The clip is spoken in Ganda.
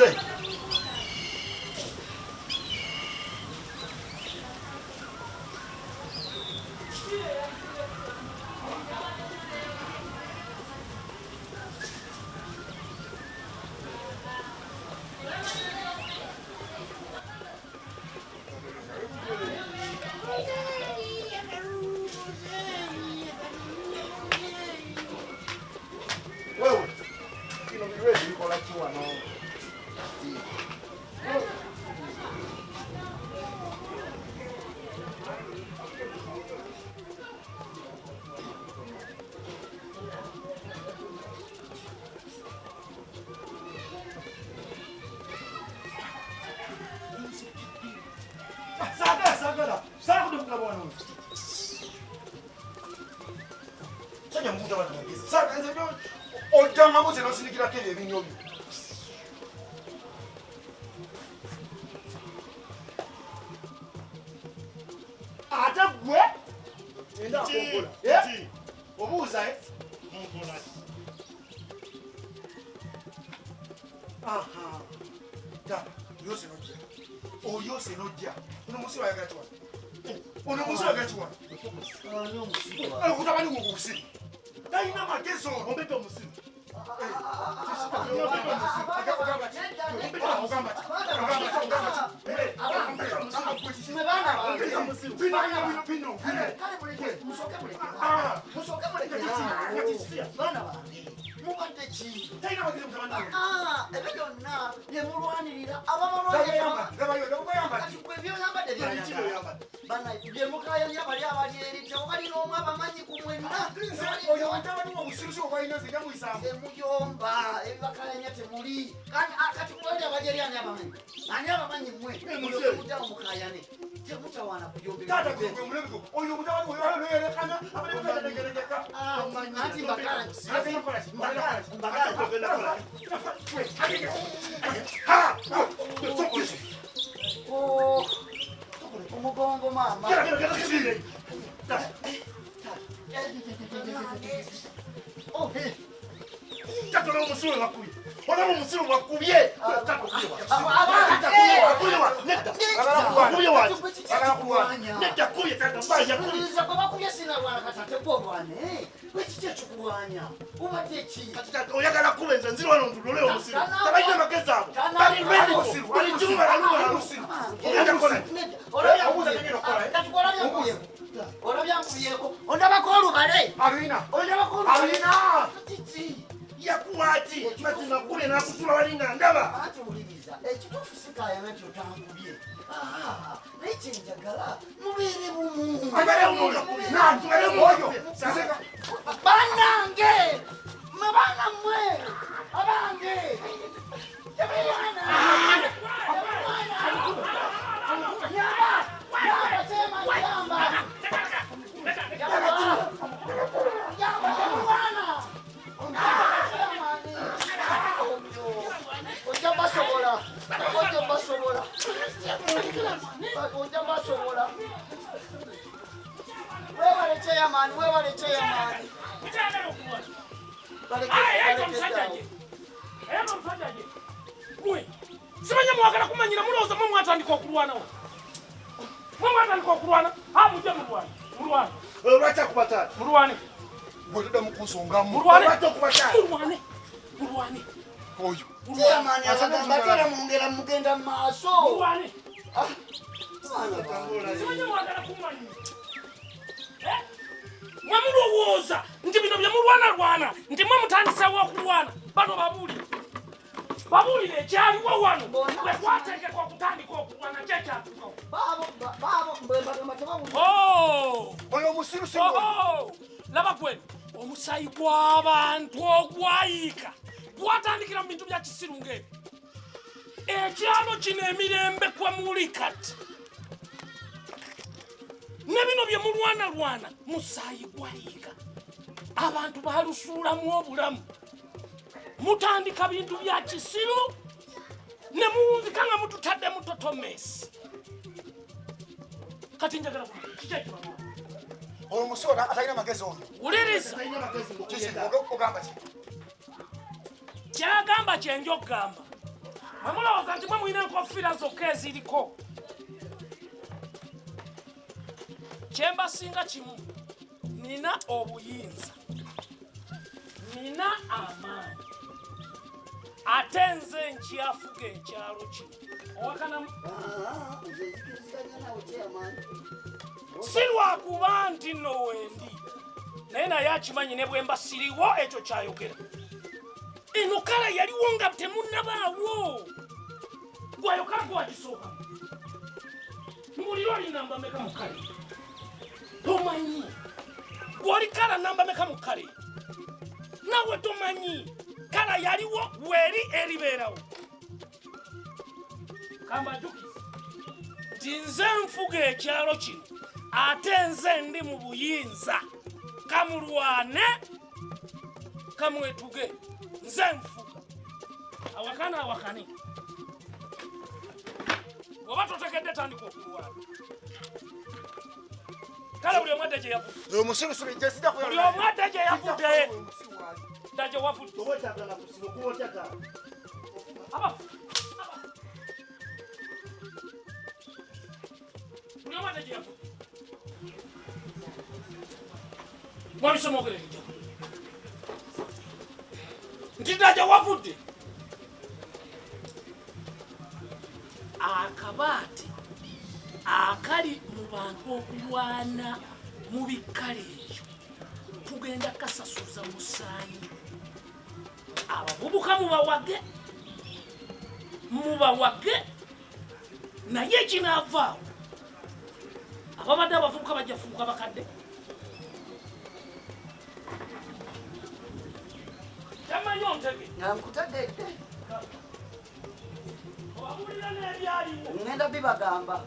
Mzee. Wewe. Kino mirefu iko la kiwa no. Saga. Saga ndo mkabwana huyu. Sanya mvuta bana kabisa. Saga hizo ndio ojanga mose no sinikira kele binyobi. Ata gwe? Enda kongola. Eh? Obuza eh? Kongola. Aha. Da, yose nojja. O yose nojja. Uno musiwa yagachwa. Uno musiwa yagachwa. Nyo musiwa. Utabani ngokusi. Daina magezo. Ombeto musiwa. Mujomba ebibakalanya temuli kati kulali abajeriani abamanyi ani abamanyi mmwe mujalo mukayane temutawana kujombera oyo mutabani oyo yerekana abalengerekeka anti mbakala umugongo mama Tato na musulu wakuye. Ona musulu wakubye. Tato kuyewa. Neta. Kuyewa. Neta kuye tato mbaya kuye. Kuliza kwa bakuye sina bwana katate bobwane. Wechiche chukulwanya. Ubatechi. Tato oyagala kubenza nziro wano ndulole omusulu. Tabayina mageza abo. Bali ready musulu. Bali juma la luma la musulu. Oyagala kola. Ora yabuza ngiro kola. Tatukora byankuye. Ora byankuyeko. Ondaba ko olubale. Alina. Ondaba ko Alina. Titi. Yakuwati. Matina kule na kusula walinga ndaba. Ati ulibiza. Ekitufu sikaya nakyo tambubye. Nechenjagala. Mubere bumu. Agale umoyo. Na tubere umoyo. Sasa Banange. Mabana mwe. Abange. Yabana. Yaba sema yamba. Simanya mwakala kumanyira muloza mwe mwatandika okulwana wo. Mwe mwatandika okulwana, mujja mulwana. lwacha kubatana. Mulwane. Ngotoda mukusonga mu. Mulwane. Lwacha kubatana. Mulwane. Oyo. Mulwane akagamba mungera mugenda maaso. Mulwane. Mulwane. Simanya mwakala kumanyira. Mwe mulowooza nti bino bye mulwana nti mwe mutandisa okulwana bano babulire ekyaliwo wano bwe twateekeka okutandika okulwana kyekyatukawo. Babo mbemba tebawulira. Oyo omusiru si laba gweno omusayi gw'abantu ogwayiika gwatandikira mu bintu bya kisiru ng'ebyo. Ekyalo kino emirembe kwe muli kati ne bino bye mulwana musaayi gwayiika. Abantu balusuulamu obulamu. Mutandika bintu bya kisiru ne muwunzika nga mututadde mutotomesi. Kati njagala kiki oyo omusiru atalina magezi oyo. Wuliriza. Ogamba ki? Kyagamba kyenja okugamba. Mamulowooza nti mwe mulina enkofiira zokka eziriko. Kyembasinga kimu, nina obuyinza, nina amaanyi, ate nze nkyafuga ekyalo kino. Owakanamu? Si lwakuba nti nno wendi, naye akimanyi ne bwe mba siriwo ekyo kyayogera. Eno kala yaliwo nga temunnabaawo. Gwayo kala gwagisooka. Mbulira oli namba meka mu kale? Tomanyi. Gwoli kala namba meka mu kale? Nawe tomanyi. Kala yaliwo weeri eribeerawo. Kamba jjukiza nti nze nfuga ekyalo kino, ate nze ndi mu buyinza. Kamulwane, kamwetuge, nze nfuga. Awakana awakani. Bw'oba totegedde tandika okulwana. Kale buli omu adde gye yavudde. Omusirusiru nje sijja Buli omu adde gye yavudde. Dda gye wavudde. Oba okyagala kusiba okuba okyagala. Abafu. Buli omu adde gye yavudde. Mwabisoma ogerera ejja. Nti dda gye wavudde. Akabaate akali mu bantu okulwana mu bikkala ekyo tugenda kasasuza musaayi. Abavubuka mubawage naye ekinaavaawo ababadde abavubuka bajja fuuka bakadde. Tamanyi ontege? Nkutegedde. Owabulira n'ebyaliwo. Ngenda bibagamba.